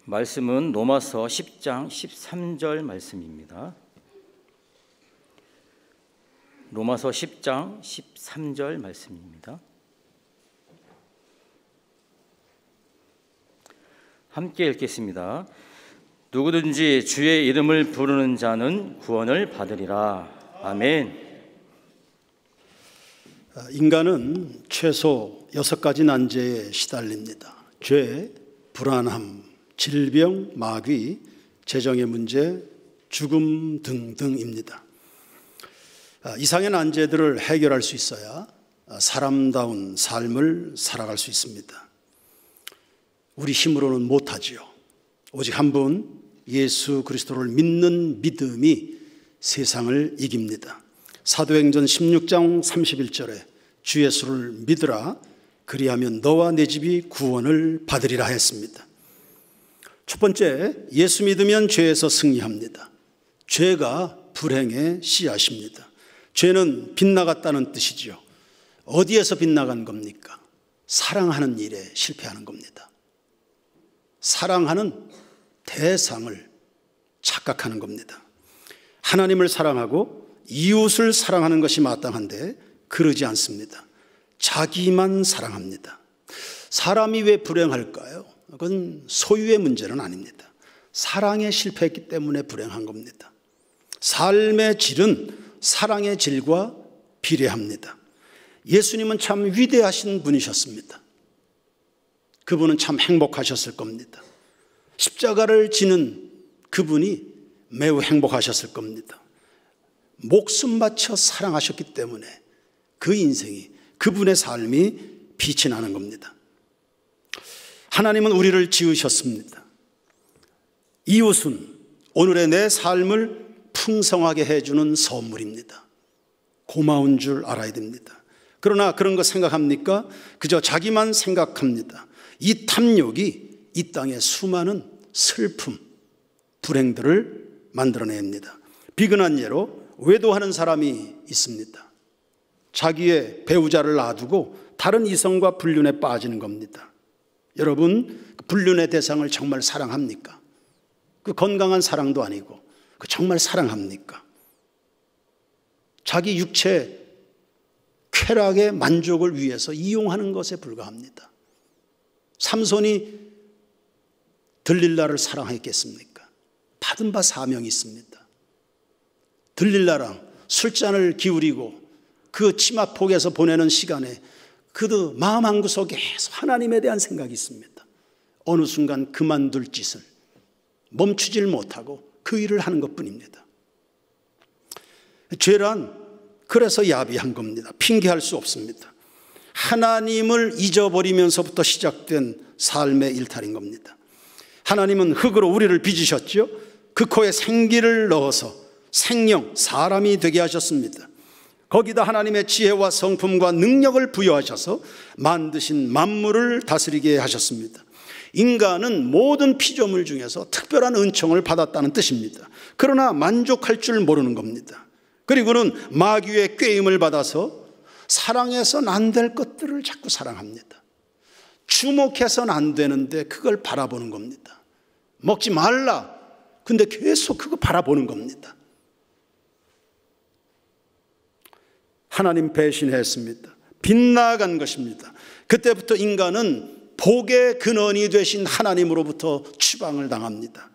말씀은 로마서 10장 13절 말씀입니다. 로마서 10장 13절 말씀입니다. 함께 읽겠습니다. 누구든지 주의 이름을 부르는 자는 구원을 받으리라. 아멘. 인간은 최소 6가지 난제에 시달립니다. 죄, 불안함, 질병, 마귀, 재정의 문제, 죽음 등등입니다. 이상의 난제들을 해결할 수 있어야 사람다운 삶을 살아갈 수 있습니다. 우리 힘으로는 못하지요. 오직 한 분 예수 그리스도를 믿는 믿음이 세상을 이깁니다. 사도행전 16장 31절에 주 예수를 믿으라 그리하면 너와 내 집이 구원을 받으리라 했습니다. 첫 번째, 예수 믿으면 죄에서 승리합니다. 죄가 불행의 씨앗입니다. 죄는 빗나갔다는 뜻이지요. 어디에서 빗나간 겁니까? 사랑하는 일에 실패하는 겁니다. 사랑하는 대상을 착각하는 겁니다. 하나님을 사랑하고 이웃을 사랑하는 것이 마땅한데 그러지 않습니다. 자기만 사랑합니다. 사람이 왜 불행할까요? 그건 소유의 문제는 아닙니다. 사랑에 실패했기 때문에 불행한 겁니다. 삶의 질은 사랑의 질과 비례합니다. 예수님은 참 위대하신 분이셨습니다. 그분은 참 행복하셨을 겁니다. 십자가를 지는 그분이 매우 행복하셨을 겁니다. 목숨 바쳐 사랑하셨기 때문에 그 인생이, 그분의 삶이 빛이 나는 겁니다. 하나님은 우리를 지으셨습니다. 이웃은 오늘의 내 삶을 풍성하게 해주는 선물입니다. 고마운 줄 알아야 됩니다. 그러나 그런 거 생각합니까? 그저 자기만 생각합니다. 이 탐욕이 이 땅에 수많은 슬픔, 불행들을 만들어냅니다. 비근한 예로 외도하는 사람이 있습니다. 자기의 배우자를 놔두고 다른 이성과 불륜에 빠지는 겁니다. 여러분, 불륜의 대상을 정말 사랑합니까? 그 건강한 사랑도 아니고 그 정말 사랑합니까? 자기 육체 쾌락의 만족을 위해서 이용하는 것에 불과합니다. 삼손이 들릴라를 사랑했겠습니까? 받은 바 사명이 있습니다. 들릴라랑 술잔을 기울이고 그 치마폭에서 보내는 시간에 그도 마음 한구석에 계속 하나님에 대한 생각이 있습니다. 어느 순간 그만둘 짓을 멈추질 못하고 그 일을 하는 것뿐입니다. 죄란 그래서 야비한 겁니다. 핑계할 수 없습니다. 하나님을 잊어버리면서부터 시작된 삶의 일탈인 겁니다. 하나님은 흙으로 우리를 빚으셨죠. 그 코에 생기를 넣어서 생명, 사람이 되게 하셨습니다. 거기다 하나님의 지혜와 성품과 능력을 부여하셔서 만드신 만물을 다스리게 하셨습니다. 인간은 모든 피조물 중에서 특별한 은총을 받았다는 뜻입니다. 그러나 만족할 줄 모르는 겁니다. 그리고는 마귀의 꾀임을 받아서 사랑해서는 안 될 것들을 자꾸 사랑합니다. 주목해서는 안 되는데 그걸 바라보는 겁니다. 먹지 말라. 근데 계속 그거 바라보는 겁니다. 하나님 배신했습니다. 빗나간 것입니다. 그때부터 인간은 복의 근원이 되신 하나님으로부터 추방을 당합니다.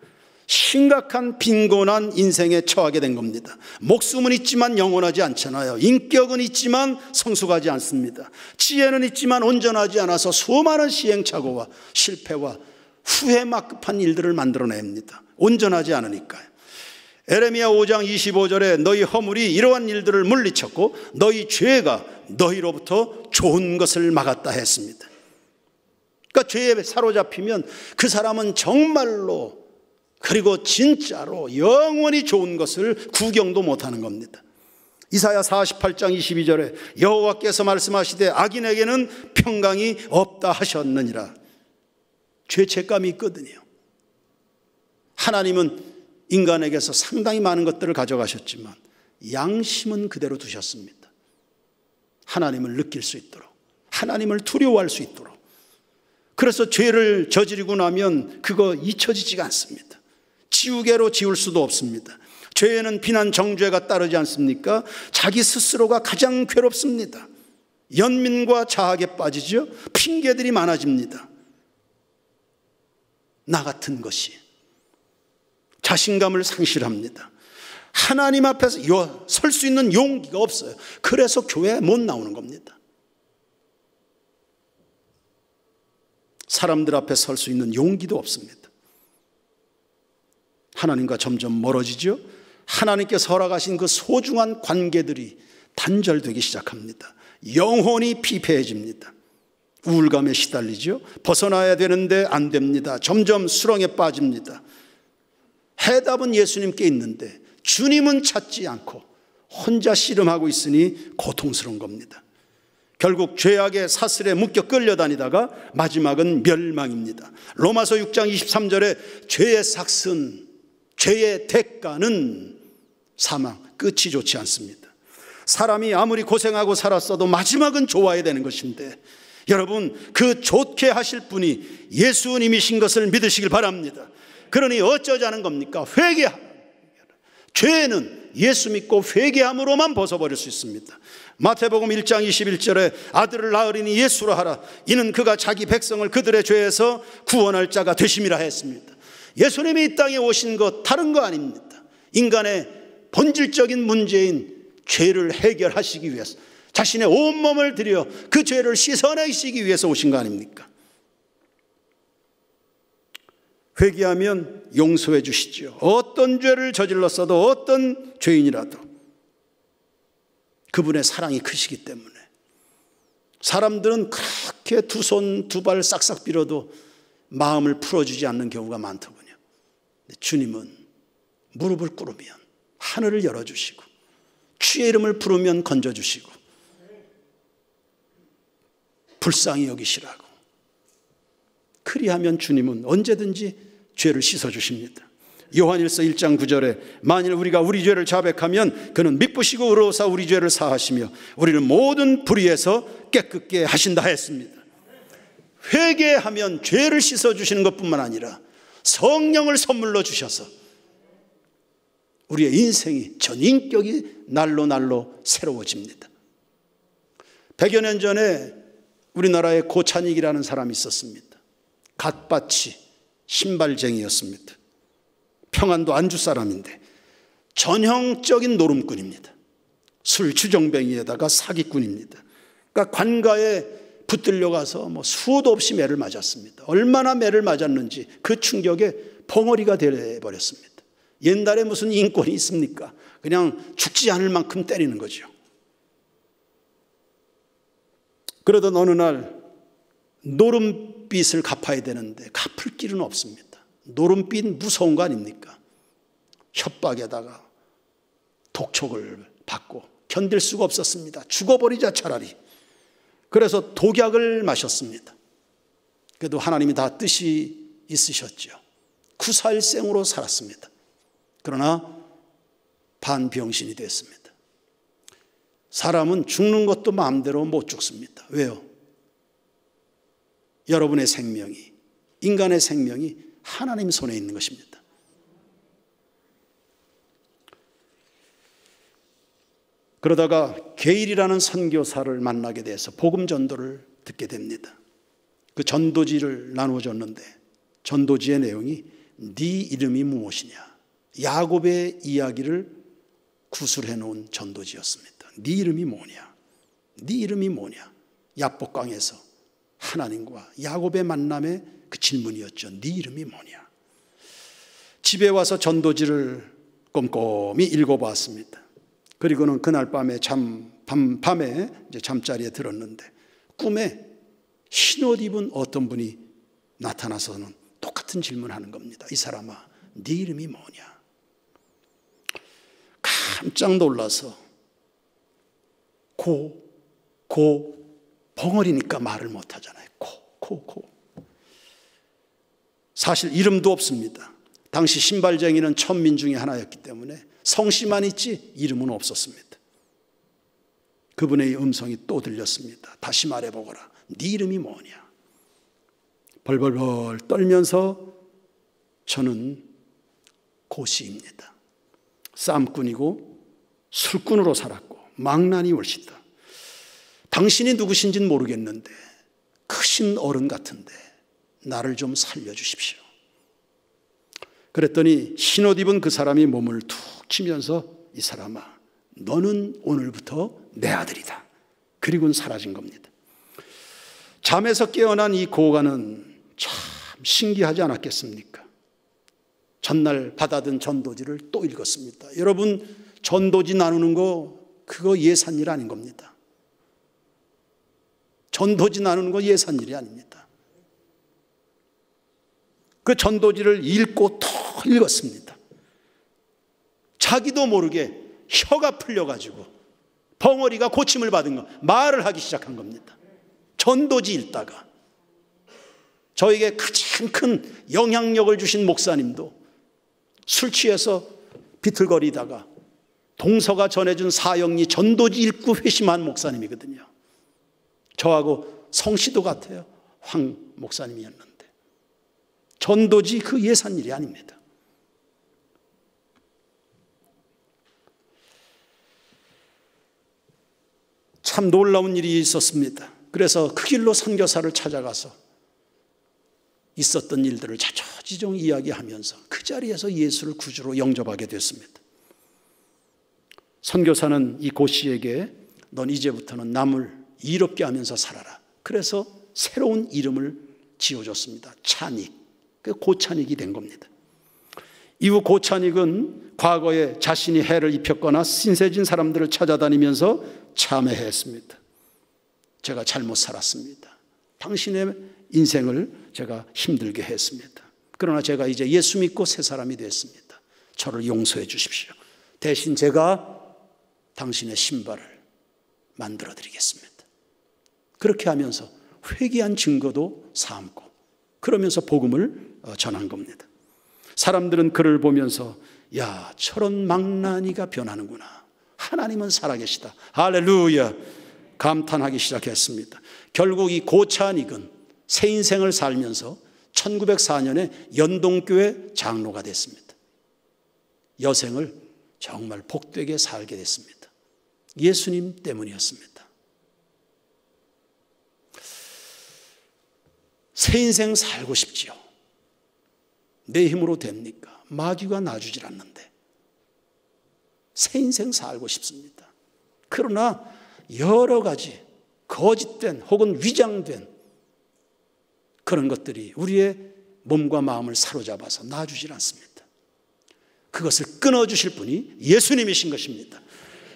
심각한 빈곤한 인생에 처하게 된 겁니다. 목숨은 있지만 영원하지 않잖아요. 인격은 있지만 성숙하지 않습니다. 지혜는 있지만 온전하지 않아서 수많은 시행착오와 실패와 후회만 급한 일들을 만들어냅니다. 온전하지 않으니까요. 에레미야 5장 25절에 너희 허물이 이러한 일들을 물리쳤고 너희 죄가 너희로부터 좋은 것을 막았다 했습니다. 그러니까 죄에 사로잡히면 그 사람은 정말로 그리고 진짜로 영원히 좋은 것을 구경도 못하는 겁니다. 이사야 48장 22절에 여호와께서 말씀하시되 악인에게는 평강이 없다 하셨느니라. 죄책감이 있거든요. 하나님은 인간에게서 상당히 많은 것들을 가져가셨지만 양심은 그대로 두셨습니다. 하나님을 느낄 수 있도록, 하나님을 두려워할 수 있도록. 그래서 죄를 저지르고 나면 그거 잊혀지지가 않습니다. 지우개로 지울 수도 없습니다. 죄에는 비난 정죄가 따르지 않습니까? 자기 스스로가 가장 괴롭습니다. 연민과 자학에 빠지죠. 핑계들이 많아집니다. 나 같은 것이 자신감을 상실합니다. 하나님 앞에서 설 수 있는 용기가 없어요. 그래서 교회에 못 나오는 겁니다. 사람들 앞에 설 수 있는 용기도 없습니다. 하나님과 점점 멀어지죠. 하나님께서 허락하신 그 소중한 관계들이 단절되기 시작합니다. 영혼이 피폐해집니다. 우울감에 시달리죠. 벗어나야 되는데 안 됩니다. 점점 수렁에 빠집니다. 해답은 예수님께 있는데 주님은 찾지 않고 혼자 씨름하고 있으니 고통스러운 겁니다. 결국 죄악의 사슬에 묶여 끌려다니다가 마지막은 멸망입니다. 로마서 6장 23절에 죄의 삭슨, 죄의 대가는 사망, 끝이 좋지 않습니다. 사람이 아무리 고생하고 살았어도 마지막은 좋아야 되는 것인데 여러분, 그 좋게 하실 분이 예수님이신 것을 믿으시길 바랍니다. 그러니 어쩌자는 겁니까? 회개하라. 죄는 예수 믿고 회개함으로만 벗어버릴 수 있습니다. 마태복음 1장 21절에 아들을 낳으리니 예수로 하라. 이는 그가 자기 백성을 그들의 죄에서 구원할 자가 되심이라 했습니다. 예수님이 이 땅에 오신 것 다른 거 아닙니다. 인간의 본질적인 문제인 죄를 해결하시기 위해서 자신의 온몸을 들여 그 죄를 씻어내시기 위해서 오신 거 아닙니까? 회개하면 용서해 주시죠. 어떤 죄를 저질렀어도 어떤 죄인이라도 그분의 사랑이 크시기 때문에 사람들은 그렇게 두 손 두 발 싹싹 빌어도 마음을 풀어주지 않는 경우가 많더군요. 주님은 무릎을 꿇으면 하늘을 열어주시고 주의 이름을 부르면 건져주시고 불쌍히 여기시라고. 그리하면 주님은 언제든지 죄를 씻어주십니다. 요한일서 1장 9절에 만일 우리가 우리 죄를 자백하면 그는 미쁘시고 의로우사 우리 죄를 사하시며 우리를 모든 불의에서 깨끗게 하신다 했습니다. 회개하면 죄를 씻어주시는 것뿐만 아니라 성령을 선물로 주셔서 우리의 인생이 전 인격이 날로 날로 새로워집니다. 100여 년 전에 우리나라에 고찬익이라는 사람이 있었습니다. 갓바치 신발쟁이였습니다. 평안도 안주 사람인데 전형적인 노름꾼입니다. 술 주정뱅이에다가 사기꾼입니다. 그러니까 관가에 붙들려 가서 수도 없이 매를 맞았습니다. 얼마나 매를 맞았는지 그 충격에 벙어리가 되어버렸습니다. 옛날에 무슨 인권이 있습니까? 그냥 죽지 않을 만큼 때리는 거죠. 그러던 어느 날 노름빚을 갚아야 되는데 갚을 길은 없습니다. 노름빚 무서운 거 아닙니까? 협박에다가 독촉을 받고 견딜 수가 없었습니다. 죽어버리자 차라리. 그래서 독약을 마셨습니다. 그래도 하나님이 다 뜻이 있으셨죠. 구사일생으로 살았습니다. 그러나 반병신이 됐습니다. 사람은 죽는 것도 마음대로 못 죽습니다. 왜요? 여러분의 생명이, 인간의 생명이 하나님 손에 있는 것입니다. 그러다가 게일이라는 선교사를 만나게 돼서 복음 전도를 듣게 됩니다. 그 전도지를 나누어줬는데 전도지의 내용이 네 이름이 무엇이냐, 야곱의 이야기를 구술해 놓은 전도지였습니다. 네 이름이 뭐냐, 네 이름이 뭐냐. 야복강에서 하나님과 야곱의 만남의 그 질문이었죠. 네 이름이 뭐냐. 집에 와서 전도지를 꼼꼼히 읽어보았습니다. 그리고는 그날 밤에 밤에 이제 잠자리에 들었는데 꿈에 흰옷 입은 어떤 분이 나타나서는 똑같은 질문하는 겁니다. 이 사람아, 네 이름이 뭐냐. 깜짝 놀라서 벙어리니까 말을 못하잖아요. 사실 이름도 없습니다. 당시 신발쟁이는 천민 중에 하나였기 때문에 성씨만 있지 이름은 없었습니다. 그분의 음성이 또 들렸습니다. 다시 말해보거라. 네 이름이 뭐냐. 벌벌벌 떨면서 저는 고시입니다. 쌈꾼이고 술꾼으로 살았고 망나니 월시다. 당신이 누구신지는 모르겠는데 크신 어른 같은데 나를 좀 살려주십시오. 그랬더니 흰옷 입은 그 사람이 몸을 툭 치면서 이 사람아, 너는 오늘부터 내 아들이다. 그리고는 사라진 겁니다. 잠에서 깨어난 이 고관은 참 신기하지 않았겠습니까? 전날 받아든 전도지를 또 읽었습니다. 여러분, 전도지 나누는 거 그거 예산일 아닌 겁니다. 전도지 나누는 거 예산일이 아닙니다. 그 전도지를 읽고 또 읽었습니다. 자기도 모르게 혀가 풀려가지고 벙어리가 고침을 받은 거, 말을 하기 시작한 겁니다. 전도지 읽다가. 저에게 가장 큰 영향력을 주신 목사님도 술 취해서 비틀거리다가 동서가 전해준 사형리 전도지 읽고 회심한 목사님이거든요. 저하고 성씨도 같아요. 황 목사님이었는데. 전도지 그 예산일이 아닙니다. 참 놀라운 일이 있었습니다. 그래서 그 길로 선교사를 찾아가서 있었던 일들을 자초지종 이야기하면서 그 자리에서 예수를 구주로 영접하게 됐습니다. 선교사는 이 고 씨에게 넌 이제부터는 남을 이롭게 하면서 살아라. 그래서 새로운 이름을 지어줬습니다. 찬익. 그 고찬익이 된 겁니다. 이후 고찬익은 과거에 자신이 해를 입혔거나 신세진 사람들을 찾아다니면서 참회했습니다. 제가 잘못 살았습니다. 당신의 인생을 제가 힘들게 했습니다. 그러나 제가 이제 예수 믿고 새 사람이 됐습니다. 저를 용서해 주십시오. 대신 제가 당신의 신발을 만들어 드리겠습니다. 그렇게 하면서 회개한 증거도 삼고 그러면서 복음을 전한 겁니다. 사람들은 그를 보면서 야, 저런 망나니가 변하는구나. 하나님은 살아계시다. 할렐루야. 감탄하기 시작했습니다. 결국 이 고찬익은 새 인생을 살면서 1904년에 연동교회 장로가 됐습니다. 여생을 정말 복되게 살게 됐습니다. 예수님 때문이었습니다. 새 인생 살고 싶지요. 내 힘으로 됩니까? 마귀가 놔주질 않는데. 새 인생 살고 싶습니다. 그러나 여러 가지 거짓된 혹은 위장된 그런 것들이 우리의 몸과 마음을 사로잡아서 놔주질 않습니다. 그것을 끊어주실 분이 예수님이신 것입니다.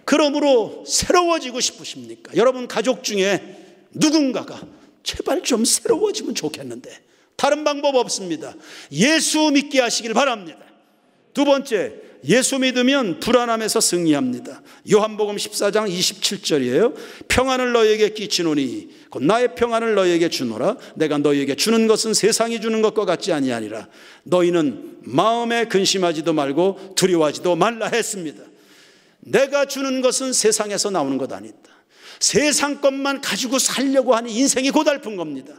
그러므로 새로워지고 싶으십니까? 여러분 가족 중에 누군가가 제발 좀 새로워지면 좋겠는데 다른 방법 없습니다. 예수 믿게 하시길 바랍니다. 두 번째, 예수 믿으면 불안함에서 승리합니다. 요한복음 14장 27절이에요. 평안을 너희에게 끼치노니 곧 나의 평안을 너희에게 주노라. 내가 너희에게 주는 것은 세상이 주는 것과 같지 아니하니라. 너희는 마음에 근심하지도 말고 두려워하지도 말라 했습니다. 내가 주는 것은 세상에서 나오는 것 아니다. 세상 것만 가지고 살려고 하는 인생이 고달픈 겁니다.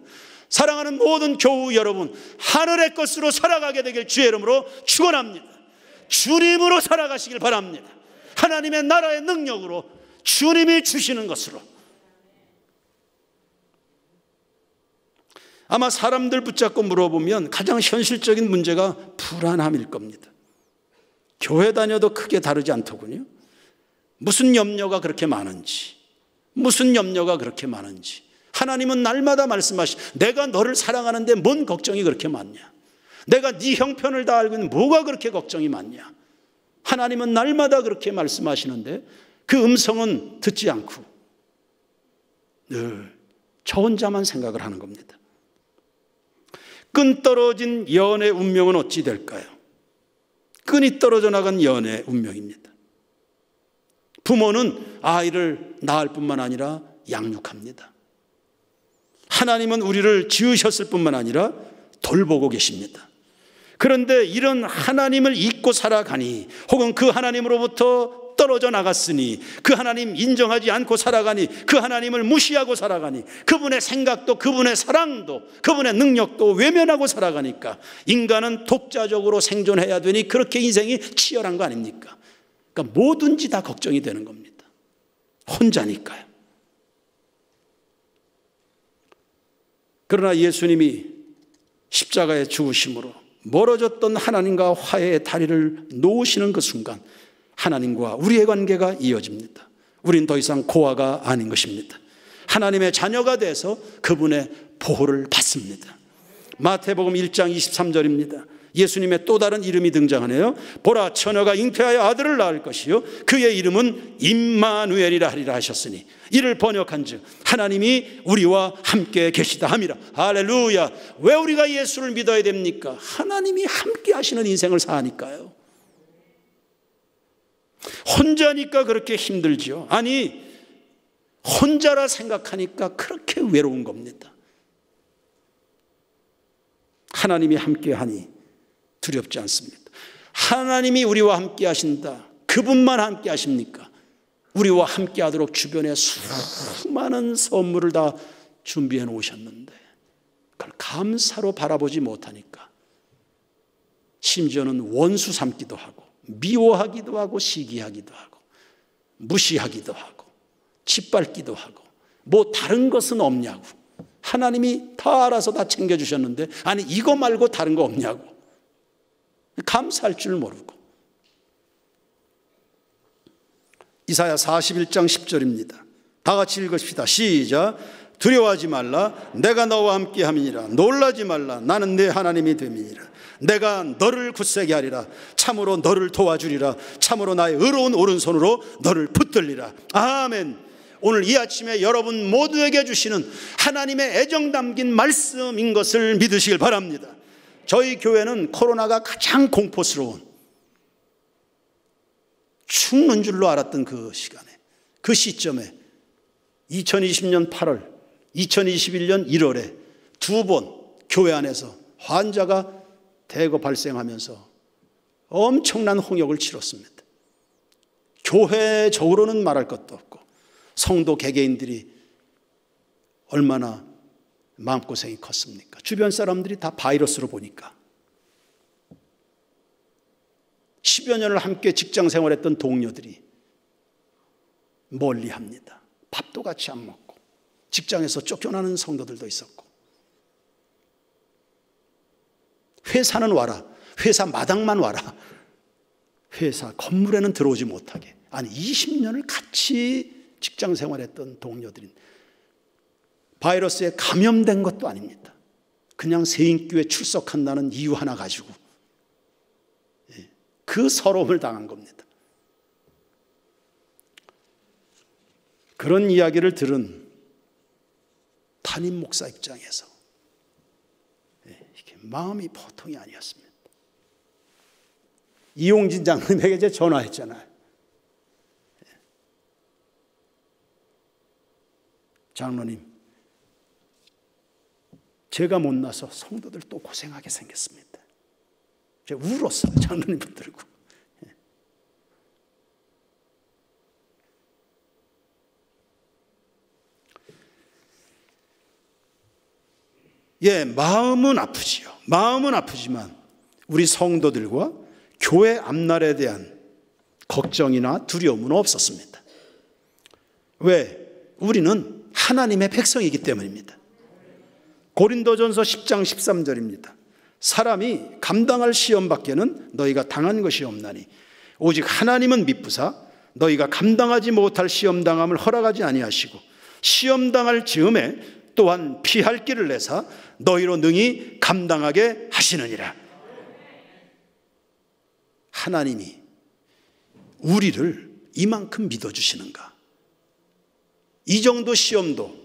사랑하는 모든 교우 여러분, 하늘의 것으로 살아가게 되길 주의 이름으로 축원합니다. 주님으로 살아가시길 바랍니다. 하나님의 나라의 능력으로 주님이 주시는 것으로. 아마 사람들 붙잡고 물어보면 가장 현실적인 문제가 불안함일 겁니다. 교회 다녀도 크게 다르지 않더군요. 무슨 염려가 그렇게 많은지, 무슨 염려가 그렇게 많은지. 하나님은 날마다 말씀하시, 내가 너를 사랑하는데 뭔 걱정이 그렇게 많냐? 내가 네 형편을 다 알고 있는데 뭐가 그렇게 걱정이 많냐? 하나님은 날마다 그렇게 말씀하시는데 그 음성은 듣지 않고 늘 저 혼자만 생각을 하는 겁니다. 끈 떨어진 연의 운명은 어찌 될까요? 끈이 떨어져 나간 연의 운명입니다. 부모는 아이를 낳을 뿐만 아니라 양육합니다. 하나님은 우리를 지으셨을 뿐만 아니라 돌보고 계십니다. 그런데 이런 하나님을 잊고 살아가니 혹은 그 하나님으로부터 떨어져 나갔으니, 그 하나님 인정하지 않고 살아가니, 그 하나님을 무시하고 살아가니, 그분의 생각도 그분의 사랑도 그분의 능력도 외면하고 살아가니까 인간은 독자적으로 생존해야 되니 그렇게 인생이 치열한 거 아닙니까? 그러니까 뭐든지 다 걱정이 되는 겁니다. 혼자니까요. 그러나 예수님이 십자가에 죽으심으로 멀어졌던 하나님과 화해의 다리를 놓으시는 그 순간 하나님과 우리의 관계가 이어집니다. 우린 더 이상 고아가 아닌 것입니다. 하나님의 자녀가 돼서 그분의 보호를 받습니다. 마태복음 1장 23절입니다. 예수님의 또 다른 이름이 등장하네요. 보라, 처녀가 잉태하여 아들을 낳을 것이요 그의 이름은 임마누엘이라 하리라 하셨으니, 이를 번역한즉 하나님이 우리와 함께 계시다 함이라. 할렐루야. 왜 우리가 예수를 믿어야 됩니까? 하나님이 함께 하시는 인생을 사니까요. 혼자니까 그렇게 힘들죠. 아니, 혼자라 생각하니까 그렇게 외로운 겁니다. 하나님이 함께 하니 두렵지 않습니다. 하나님이 우리와 함께 하신다. 그분만 함께 하십니까? 우리와 함께 하도록 주변에 수많은 선물을 다 준비해 놓으셨는데 그걸 감사로 바라보지 못하니까 심지어는 원수 삼기도 하고 미워하기도 하고 시기하기도 하고 무시하기도 하고 짓밟기도 하고, 뭐 다른 것은 없냐고. 하나님이 다 알아서 다 챙겨주셨는데 아니 이거 말고 다른 거 없냐고. 감사할 줄 모르고. 이사야 41장 10절입니다. 다 같이 읽읍시다. 시작. 두려워하지 말라. 내가 너와 함께 함이니라. 놀라지 말라. 나는 네 하나님이 됨이니라. 내가 너를 굳세게 하리라. 참으로 너를 도와주리라. 참으로 나의 의로운 오른손으로 너를 붙들리라. 아멘. 오늘 이 아침에 여러분 모두에게 주시는 하나님의 애정 담긴 말씀인 것을 믿으시길 바랍니다. 저희 교회는 코로나가 가장 공포스러운, 죽는 줄로 알았던 그 시간에, 그 시점에 2020년 8월, 2021년 1월에 두 번 교회 안에서 환자가 대거 발생하면서 엄청난 홍역을 치렀습니다. 교회적으로는 말할 것도 없고 성도 개개인들이 얼마나 마음고생이 컸습니까? 주변 사람들이 다 바이러스로 보니까. 10여 년을 함께 직장 생활했던 동료들이 멀리합니다. 밥도 같이 안 먹고 직장에서 쫓겨나는 성도들도 있었고, 회사는 와라, 회사 마당만 와라, 회사 건물에는 들어오지 못하게. 아니 20년을 같이 직장 생활했던 동료들이 바이러스에 감염된 것도 아닙니다. 그냥 세인교회 출석한다는 이유 하나 가지고 그 서러움을 당한 겁니다. 그런 이야기를 들은 담임 목사 입장에서 이게 마음이 보통이 아니었습니다. 이용진 장로님에게 이제 전화했잖아요. 장로님, 제가 못나서 성도들 또 고생하게 생겼습니다. 제가 울었어요. 장로님 붙들고. 마음은 아프지요. 마음은 아프지만 우리 성도들과 교회 앞날에 대한 걱정이나 두려움은 없었습니다. 왜? 우리는 하나님의 백성이기 때문입니다. 고린도전서 10장 13절입니다. 사람이 감당할 시험 밖에는 너희가 당한 것이 없나니 오직 하나님은 미쁘사 너희가 감당하지 못할 시험 당함을 허락하지 아니하시고 시험 당할 즈음에 또한 피할 길을 내사 너희로 능히 감당하게 하시느니라. 하나님이 우리를 이만큼 믿어주시는가? 이 정도 시험도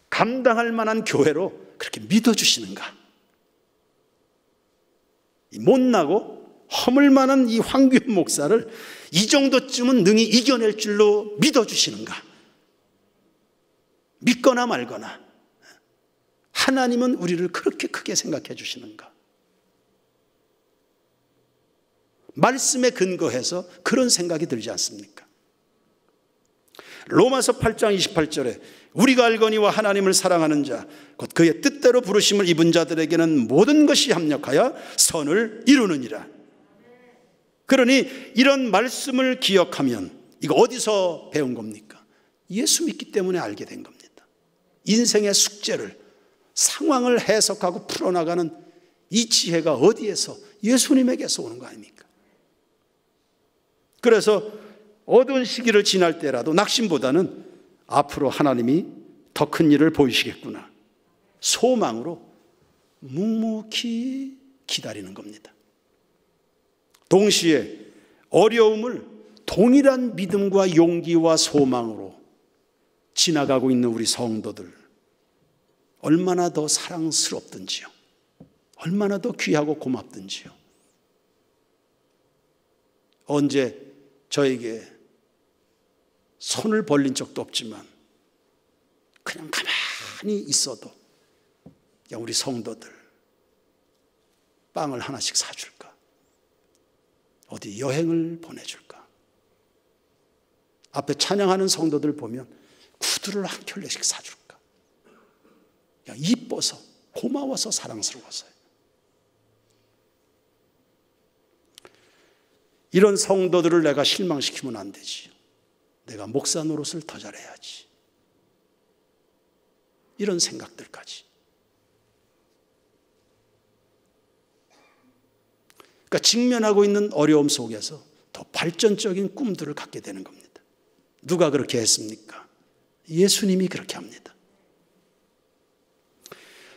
감당할 만한 교회로 그렇게 믿어주시는가? 못나고 허물만한 이 황규현 목사를 이 정도쯤은 능히 이겨낼 줄로 믿어주시는가? 믿거나 말거나 하나님은 우리를 그렇게 크게 생각해 주시는가? 말씀에 근거해서 그런 생각이 들지 않습니까? 로마서 8장 28절에 우리가 알거니와 하나님을 사랑하는 자 곧 그의 뜻대로 부르심을 입은 자들에게는 모든 것이 합력하여 선을 이루느니라. 그러니 이런 말씀을 기억하면 이거 어디서 배운 겁니까? 예수 믿기 때문에 알게 된 겁니다. 인생의 숙제를 상황을 해석하고 풀어나가는 이 지혜가 어디에서? 예수님에게서 오는 거 아닙니까? 그래서 어두운 시기를 지날 때라도 낙심보다는 앞으로 하나님이 더 큰 일을 보이시겠구나, 소망으로 묵묵히 기다리는 겁니다. 동시에 어려움을 동일한 믿음과 용기와 소망으로 지나가고 있는 우리 성도들, 얼마나 더 사랑스럽든지요, 얼마나 더 귀하고 고맙든지요. 언제 저에게 손을 벌린 적도 없지만 그냥 가만히 있어도 야, 우리 성도들 빵을 하나씩 사줄까? 어디 여행을 보내줄까? 앞에 찬양하는 성도들 보면 구두를 한 켤레씩 사줄까? 야, 이뻐서, 고마워서, 사랑스러워서요. 이런 성도들을 내가 실망시키면 안 되지. 내가 목사 노릇을 더 잘해야지. 이런 생각들까지. 그러니까 직면하고 있는 어려움 속에서 더 발전적인 꿈들을 갖게 되는 겁니다. 누가 그렇게 했습니까? 예수님이 그렇게 합니다.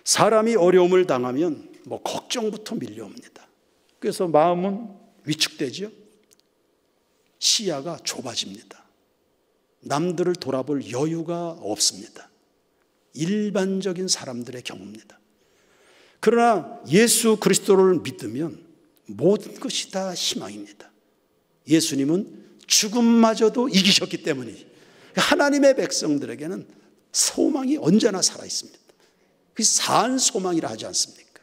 사람이 어려움을 당하면 걱정부터 밀려옵니다. 그래서 마음은 위축되죠. 시야가 좁아집니다. 남들을 돌아볼 여유가 없습니다. 일반적인 사람들의 경우입니다. 그러나 예수 그리스도를 믿으면 모든 것이 다 희망입니다. 예수님은 죽음마저도 이기셨기 때문에 하나님의 백성들에게는 소망이 언제나 살아있습니다. 그게 산 소망이라 하지 않습니까?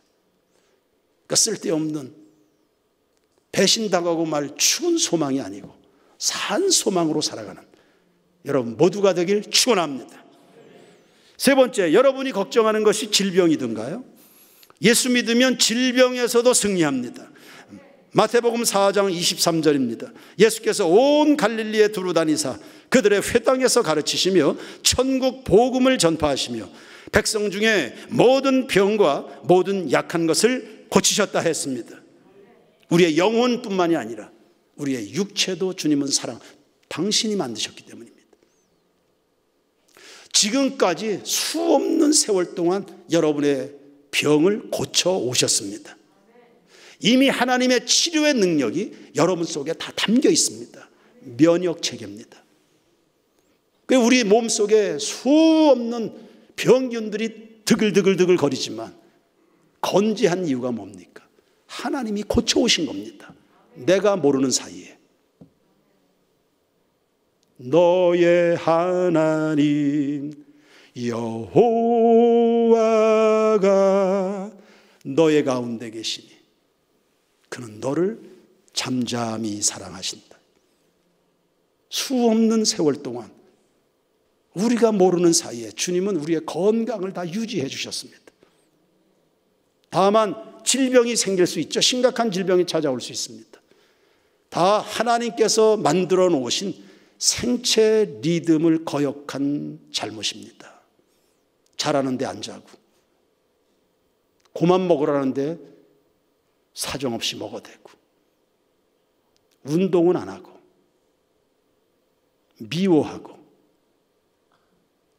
그러니까 쓸데없는 배신당하고 말 추운 소망이 아니고 산 소망으로 살아가는 여러분 모두가 되길 축원합니다. 세 번째, 여러분이 걱정하는 것이 질병이든가요? 예수 믿으면 질병에서도 승리합니다. 마태복음 4장 23절입니다. 예수께서 온 갈릴리에 두루 다니사 그들의 회당에서 가르치시며 천국 복음을 전파하시며 백성 중에 모든 병과 모든 약한 것을 고치셨다 했습니다. 우리의 영혼뿐만이 아니라 우리의 육체도 주님은 당신이 만드셨기 때문입니다. 지금까지 수없는 세월 동안 여러분의 병을 고쳐 오셨습니다. 이미 하나님의 치료의 능력이 여러분 속에 다 담겨 있습니다. 면역 체계입니다. 우리 몸 속에 수없는 병균들이 드글드글 거리지만 건재한 이유가 뭡니까? 하나님이 고쳐 오신 겁니다. 내가 모르는 사이에. 너의 하나님 여호와가 너의 가운데 계시니 그는 너를 잠잠히 사랑하신다. 수없는 세월 동안 우리가 모르는 사이에 주님은 우리의 건강을 다 유지해 주셨습니다. 다만 질병이 생길 수 있죠. 심각한 질병이 찾아올 수 있습니다. 다 하나님께서 만들어 놓으신 생체 리듬을 거역한 잘못입니다. 자라는데 안 자고 고만 먹으라는데 사정없이 먹어대고 운동은 안 하고 미워하고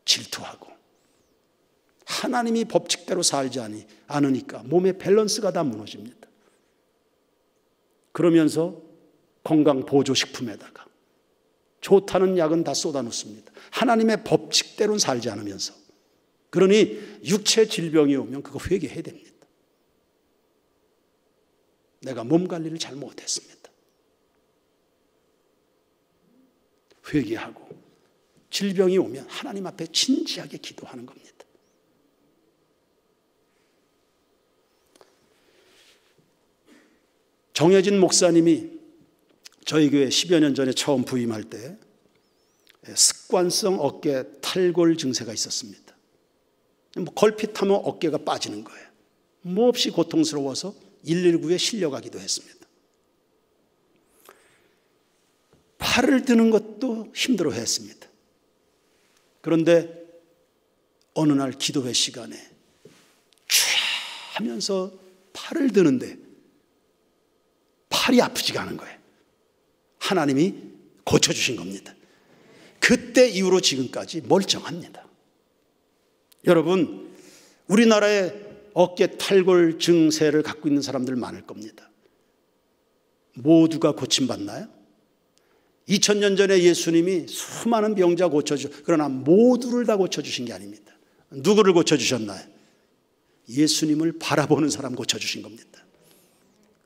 질투하고 하나님이 법칙대로 살지 않으니까 몸의 밸런스가 다 무너집니다. 그러면서 건강 보조식품에다가 좋다는 약은 다 쏟아놓습니다. 하나님의 법칙대로는 살지 않으면서. 그러니 육체 질병이 오면 그거 회개해야 됩니다. 내가 몸 관리를 잘못했습니다. 회개하고 질병이 오면 하나님 앞에 진지하게 기도하는 겁니다. 정혜진 목사님이 저희 교회 10여 년 전에 처음 부임할 때 습관성 어깨 탈골 증세가 있었습니다. 걸핏하면 어깨가 빠지는 거예요. 몹시 고통스러워서 119에 실려가기도 했습니다. 팔을 드는 것도 힘들어했습니다. 그런데 어느 날 기도회 시간에 촤 하면서 팔을 드는데 팔이 아프지가 않은 거예요. 하나님이 고쳐주신 겁니다. 그때 이후로 지금까지 멀쩡합니다. 여러분, 우리나라에 어깨 탈골 증세를 갖고 있는 사람들 많을 겁니다. 모두가 고침받나요? 2000년 전에 예수님이 수많은 병자 고쳐주셨어요. 그러나 모두를 다 고쳐주신 게 아닙니다. 누구를 고쳐주셨나요? 예수님을 바라보는 사람 고쳐주신 겁니다.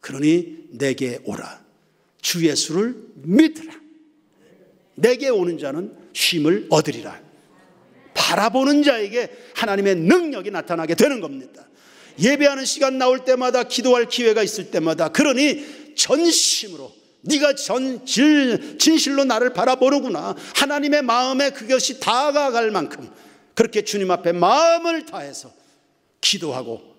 그러니 내게 오라. 주 예수를 믿으라. 내게 오는 자는 쉼을 얻으리라. 바라보는 자에게 하나님의 능력이 나타나게 되는 겁니다. 예배하는 시간 나올 때마다, 기도할 기회가 있을 때마다, 그러니 전심으로 네가 진실로 나를 바라보는구나, 하나님의 마음에 그것이 다가갈 만큼 그렇게 주님 앞에 마음을 다해서 기도하고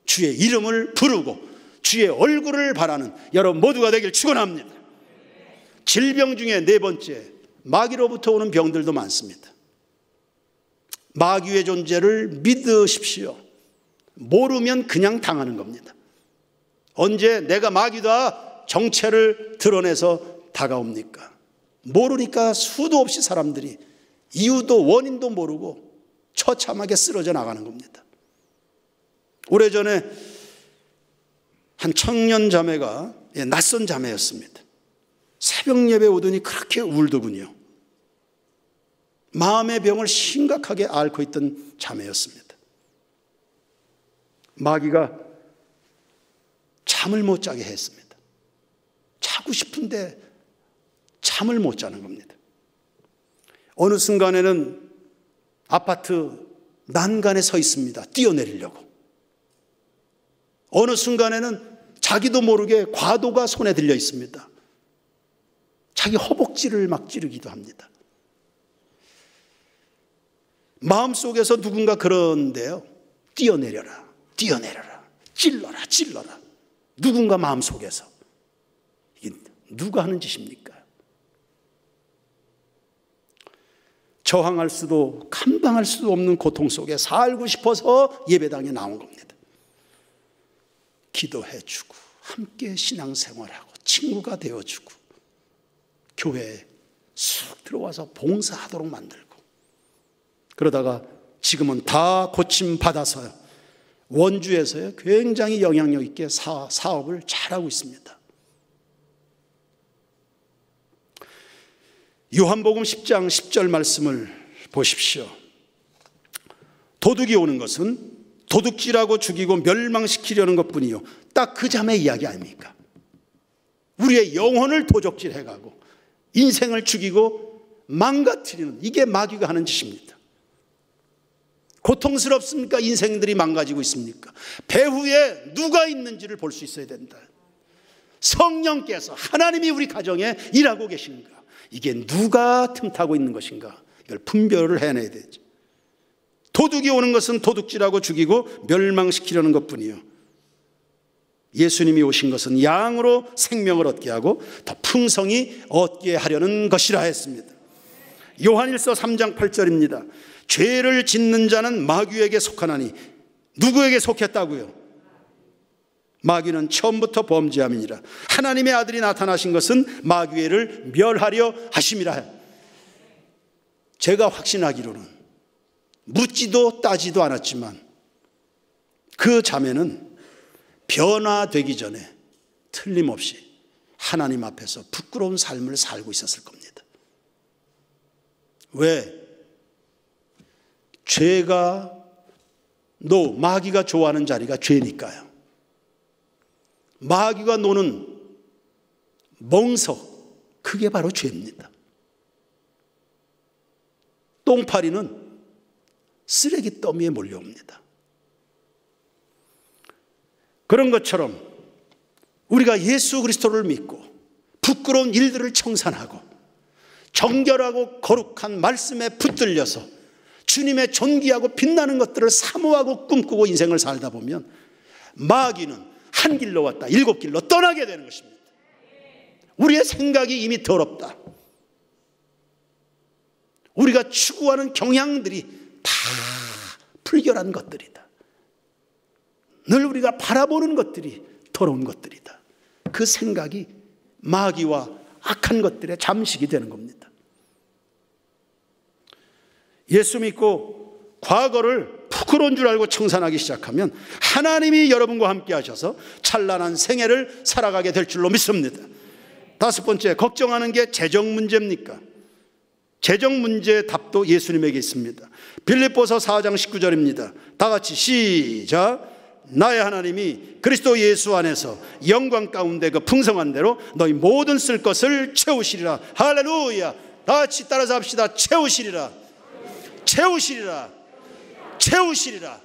주의 이름을 부르고 주의 얼굴을 바라는 여러분 모두가 되길 축원합니다. 질병 중에 네 번째, 마귀로부터 오는 병들도 많습니다. 마귀의 존재를 믿으십시오. 모르면 그냥 당하는 겁니다. 언제 내가 마귀다 정체를 드러내서 다가옵니까? 모르니까 수도 없이 사람들이 이유도 원인도 모르고 처참하게 쓰러져 나가는 겁니다. 오래전에 한 청년 자매가, 낯선 자매였습니다. 새벽 예배 오더니 그렇게 울더군요. 마음의 병을 심각하게 앓고 있던 자매였습니다. 마귀가 잠을 못 자게 했습니다. 자고 싶은데 잠을 못 자는 겁니다. 어느 순간에는 아파트 난간에 서 있습니다. 뛰어내리려고. 어느 순간에는 자기도 모르게 과도가 손에 들려 있습니다. 자기 허벅지를 막 찌르기도 합니다. 마음속에서 누군가 그러는데요, 뛰어내려라, 뛰어내려라, 찔러라, 찔러라. 누군가 마음속에서. 이게 누가 하는 짓입니까? 저항할 수도 감당할 수도 없는 고통 속에 살고 싶어서 예배당에 나온 겁니다. 기도해주고 함께 신앙생활하고 친구가 되어주고 교회에 쑥 들어와서 봉사하도록 만들고, 그러다가 지금은 다 고침받아서요, 원주에서요 굉장히 영향력 있게 사업을 잘하고 있습니다. 요한복음 10장 10절 말씀을 보십시오. 도둑이 오는 것은 도둑질하고 죽이고 멸망시키려는 것뿐이요. 딱 그 자매 이야기 아닙니까? 우리의 영혼을 도적질해가고 인생을 죽이고 망가뜨리는, 이게 마귀가 하는 짓입니다. 고통스럽습니까? 인생들이 망가지고 있습니까? 배후에 누가 있는지를 볼 수 있어야 된다. 성령께서, 하나님이 우리 가정에 일하고 계신가? 이게 누가 틈타고 있는 것인가? 이걸 분별을 해내야 되죠. 도둑이 오는 것은 도둑질하고 죽이고 멸망시키려는 것뿐이요. 예수님이 오신 것은 양으로 생명을 얻게 하고 더 풍성히 얻게 하려는 것이라 했습니다. 요한일서 3장 8절입니다. 죄를 짓는 자는 마귀에게 속하나니, 누구에게 속했다고요? 마귀는 처음부터 범죄함이니라. 하나님의 아들이 나타나신 것은 마귀를 멸하려 하심이라. 제가 확신하기로는 묻지도 따지도 않았지만 그 자매는 변화되기 전에 틀림없이 하나님 앞에서 부끄러운 삶을 살고 있었을 겁니다. 왜? 죄가, 마귀가 좋아하는 자리가 죄니까요. 마귀가 노는 멍석, 그게 바로 죄입니다. 똥파리는 쓰레기 더미에 몰려옵니다. 그런 것처럼 우리가 예수 그리스도를 믿고 부끄러운 일들을 청산하고 정결하고 거룩한 말씀에 붙들려서 주님의 존귀하고 빛나는 것들을 사모하고 꿈꾸고 인생을 살다 보면 마귀는 한 길로 왔다 7길로 떠나게 되는 것입니다. 우리의 생각이 이미 더럽다. 우리가 추구하는 경향들이 다 불결한 것들이다. 늘 우리가 바라보는 것들이 더러운 것들이다. 그 생각이 마귀와 악한 것들의 잠식이 되는 겁니다. 예수 믿고 과거를 부끄러운 줄 알고 청산하기 시작하면 하나님이 여러분과 함께 하셔서 찬란한 생애를 살아가게 될 줄로 믿습니다. 5번째, 걱정하는 게 재정 문제입니까? 재정 문제의 답도 예수님에게 있습니다. 빌립보서 4장 19절입니다. 다 같이 시작. 나의 하나님이 그리스도 예수 안에서 영광 가운데 그 풍성한 대로 너희 모든 쓸 것을 채우시리라. 할렐루야. 다 같이 따라서 합시다. 채우시리라. 채우시리라. 채우시리라.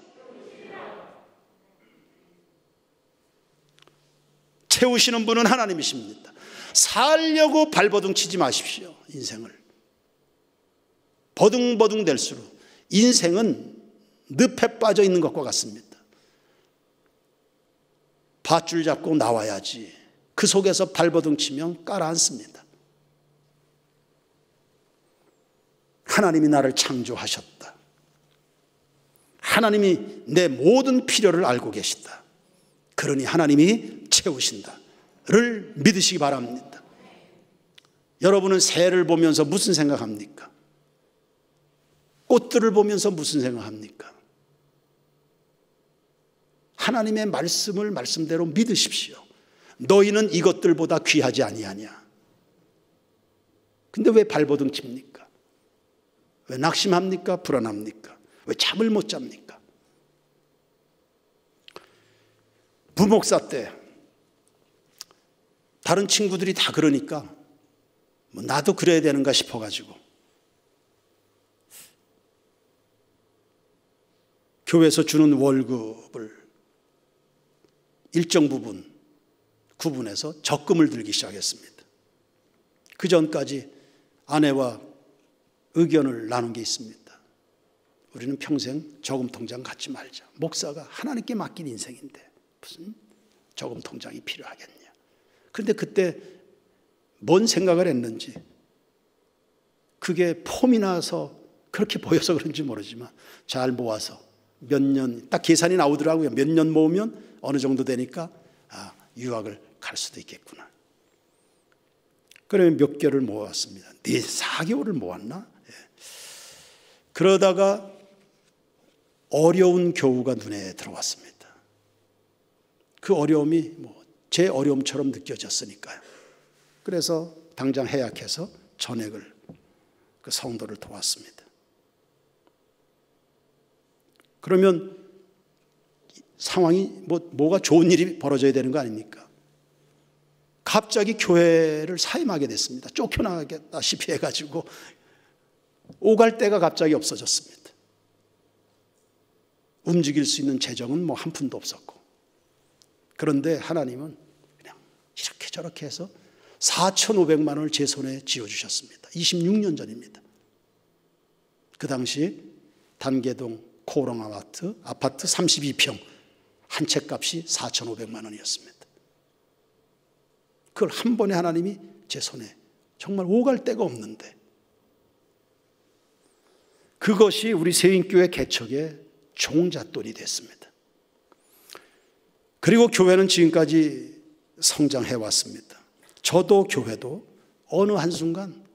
채우시는 분은 하나님이십니다. 살려고 발버둥 치지 마십시오. 인생을 버둥버둥 될수록 인생은 늪에 빠져 있는 것과 같습니다. 밧줄 잡고 나와야지. 그 속에서 발버둥 치면 깔아앉습니다. 하나님이 나를 창조하셨다. 하나님이 내 모든 필요를 알고 계시다. 그러니 하나님이 채우신다를 믿으시기 바랍니다. 여러분은 새를 보면서 무슨 생각합니까? 꽃들을 보면서 무슨 생각합니까? 하나님의 말씀을 말씀대로 믿으십시오. 너희는 이것들보다 귀하지 아니하냐. 근데 왜 발버둥 칩니까? 왜 낙심합니까? 불안합니까? 왜 잠을 못 잡니까? 부목사 때 다른 친구들이 다 그러니까 뭐 나도 그래야 되는가 싶어가지고 교회에서 주는 월급을 일정 부분 구분해서 적금을 들기 시작했습니다. 그 전까지 아내와 의견을 나눈 게 있습니다. 우리는 평생 저금 통장 갖지 말자. 목사가 하나님께 맡긴 인생인데 무슨 저금 통장이 필요하겠냐. 그런데 그때 뭔 생각을 했는지 그게 폼이 나서 그렇게 보여서 그런지 모르지만 잘 모아서 몇 년 딱 계산이 나오더라고요. 몇 년 모으면 어느 정도 되니까 유학을 갈 수도 있겠구나. 그러면 몇 개월을 모았습니다. 4개월을 모았나? 예. 그러다가 어려운 교우가 눈에 들어왔습니다. 그 어려움이 제 어려움처럼 느껴졌으니까요. 그래서 당장 해약해서 전액을 그 성도를 도왔습니다. 그러면 상황이 뭐가 좋은 일이 벌어져야 되는 거 아닙니까? 갑자기 교회를 사임하게 됐습니다. 쫓겨나겠다시피 해가지고 오갈 데가 갑자기 없어졌습니다. 움직일 수 있는 재정은 한 푼도 없었고. 그런데 하나님은 그냥 이렇게 저렇게 해서 4,500만 원을 제 손에 쥐어주셨습니다. 26년 전입니다. 그 당시 단계동 코롱 아파트 32평 한 채 값이 4,500만 원이었습니다. 그걸 한 번에 하나님이 제 손에 정말 오갈 데가 없는데 그것이 우리 세인교회 개척의 종잣돈이 됐습니다. 그리고 교회는 지금까지 성장해 왔습니다. 저도 교회도 어느 한순간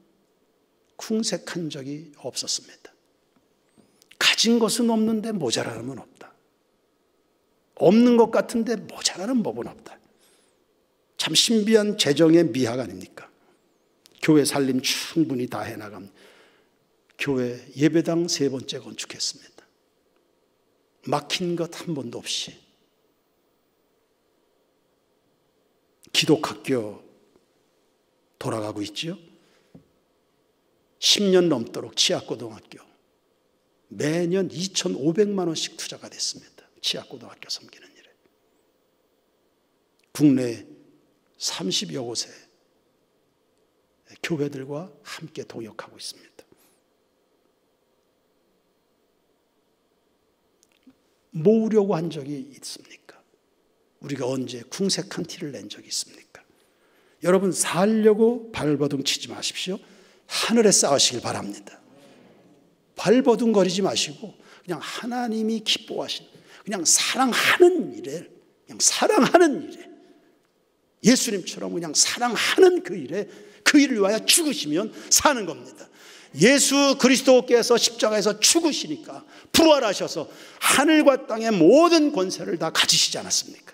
궁색한 적이 없었습니다. 가진 것은 없는데 모자라는 없다. 없는 것 같은데 모자라는 법은 없다. 참 신비한 재정의 미학 아닙니까? 교회 살림 충분히 다 해나갑니다. 교회 예배당 3번째 건축했습니다. 막힌 것 한 번도 없이. 기독학교 돌아가고 있죠. 10년 넘도록 치악고등학교 매년 2,500만 원씩 투자가 됐습니다. 치악고등학교 섬기는 일에. 국내 30여 곳에 교회들과 함께 동역하고 있습니다. 모으려고 한 적이 있습니까? 우리가 언제 궁색한 티를 낸 적이 있습니까? 여러분, 살려고 발버둥 치지 마십시오. 하늘에 쌓으시길 바랍니다. 발버둥거리지 마시고 그냥 하나님이 기뻐하시는, 그냥 사랑하는 일에, 그냥 사랑하는 일에, 예수님처럼 그냥 사랑하는 그 일에, 그 일을 위하여 죽으시면 사는 겁니다. 예수 그리스도께서 십자가에서 죽으시니까 부활하셔서 하늘과 땅의 모든 권세를 다 가지시지 않았습니까?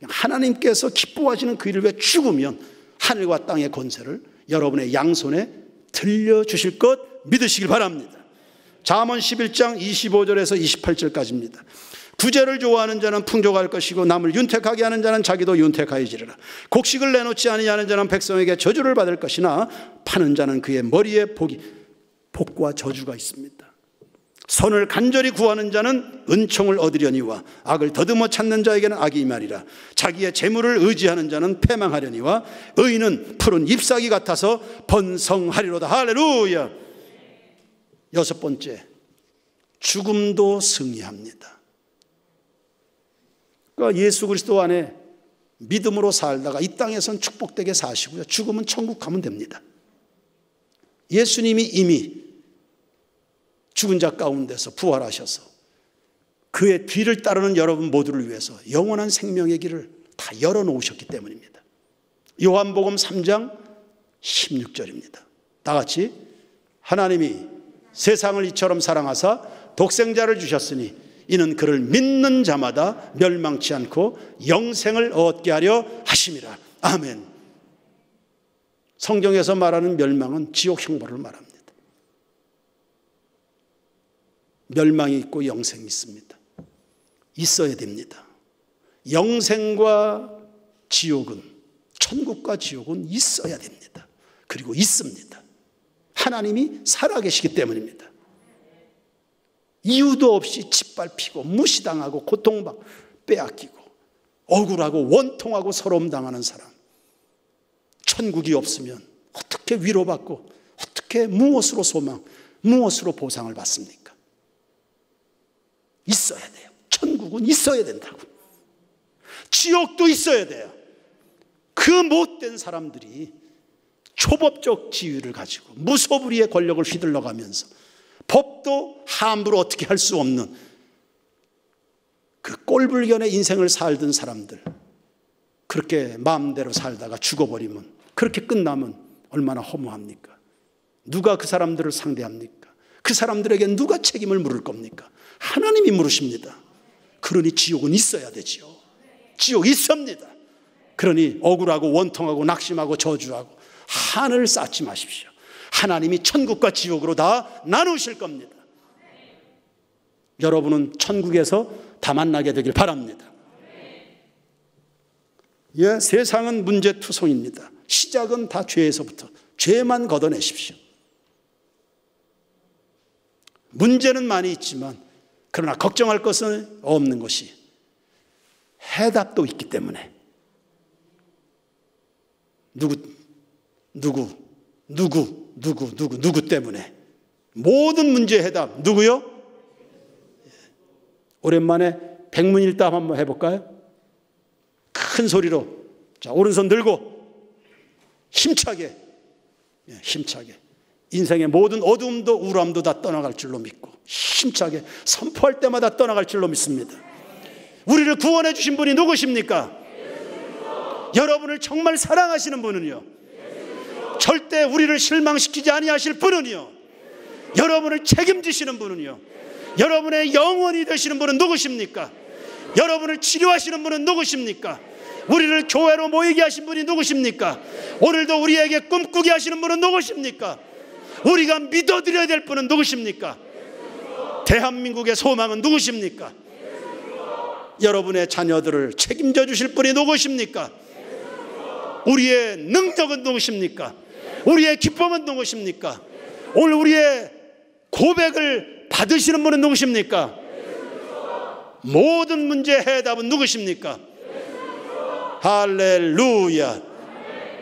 하나님께서 기뻐하시는 그 일을 위해 죽으면 하늘과 땅의 권세를 여러분의 양손에 들려주실 것 믿으시길 바랍니다. 잠언 11장 25절에서 28절까지입니다. 구제를 좋아하는 자는 풍족할 것이고 남을 윤택하게 하는 자는 자기도 윤택하여지리라. 곡식을 내놓지 아니하는 자는 백성에게 저주를 받을 것이나 파는 자는 그의 머리에 복과 저주가 있습니다. 선을 간절히 구하는 자는 은총을 얻으려니와 악을 더듬어 찾는 자에게는 악이 임하리라. 자기의 재물을 의지하는 자는 패망하려니와 의인은 푸른 잎사귀 같아서 번성하리로다. 할렐루야. 여섯 번째, 죽음도 승리합니다. 그러니까 예수 그리스도 안에 믿음으로 살다가 이 땅에선 축복되게 사시고요, 죽으면 천국 가면 됩니다. 예수님이 이미 죽은 자 가운데서 부활하셔서 그의 뒤를 따르는 여러분 모두를 위해서 영원한 생명의 길을 다 열어놓으셨기 때문입니다. 요한복음 3장 16절입니다. 다 같이, 하나님이 세상을 이처럼 사랑하사 독생자를 주셨으니 이는 그를 믿는 자마다 멸망치 않고 영생을 얻게 하려 하심이라. 아멘. 성경에서 말하는 멸망은 지옥 형벌을 말합니다. 멸망이 있고 영생이 있습니다. 있어야 됩니다. 영생과 지옥은, 천국과 지옥은 있어야 됩니다. 그리고 있습니다. 하나님이 살아계시기 때문입니다. 이유도 없이 짓밟히고 무시당하고 고통받고 빼앗기고 억울하고 원통하고 서러움 당하는 사람, 천국이 없으면 어떻게 위로받고 어떻게 무엇으로 소망, 무엇으로 보상을 받습니까? 있어야 돼요. 천국은 있어야 된다고. 지옥도 있어야 돼요. 그 못된 사람들이 초법적 지위를 가지고 무소불위의 권력을 휘둘러가면서 법도 함부로 어떻게 할 수 없는 그 꼴불견의 인생을 살던 사람들, 그렇게 마음대로 살다가 죽어버리면, 그렇게 끝나면 얼마나 허무합니까? 누가 그 사람들을 상대합니까? 그 사람들에게 누가 책임을 물을 겁니까? 하나님이 물으십니다. 그러니 지옥은 있어야 되지요. 지옥 있습니다. 그러니 억울하고 원통하고 낙심하고 저주하고 한을 쌓지 마십시오. 하나님이 천국과 지옥으로 다 나누실 겁니다. 여러분은 천국에서 다 만나게 되길 바랍니다. 예, 세상은 문제투성입니다. 시작은 다 죄에서부터. 죄만 걷어내십시오. 문제는 많이 있지만 그러나 걱정할 것은 없는 것이 해답도 있기 때문에 누구 때문에 모든 문제의 해답 누구요? 오랜만에 백문일답 한번 해볼까요? 큰 소리로. 자, 오른손 들고 힘차게 인생의 모든 어두움도 우울함도 다 떠나갈 줄로 믿고 힘차게 선포할 때마다 떠나갈 줄로 믿습니다. 우리를 구원해 주신 분이 누구십니까? 여러분을 정말 사랑하시는 분은요, 절대 우리를 실망시키지 아니하실 분은요, 여러분을 책임지시는 분은요, 여러분의 영원이 되시는 분은 누구십니까? 여러분을 치료하시는 분은 누구십니까? 우리를 교회로 모이게 하신 분이 누구십니까? 오늘도 우리에게 꿈꾸게 하시는 분은 누구십니까? 우리가 믿어드려야 될 분은 누구십니까? 대한민국의 소망은 누구십니까? 여러분의 자녀들을 책임져 주실 분이 누구십니까? 우리의 능력은 누구십니까? 우리의 기쁨은 누구십니까? 오늘 우리의 고백을 받으시는 분은 누구십니까? 모든 문제의 해답은 누구십니까? 할렐루야.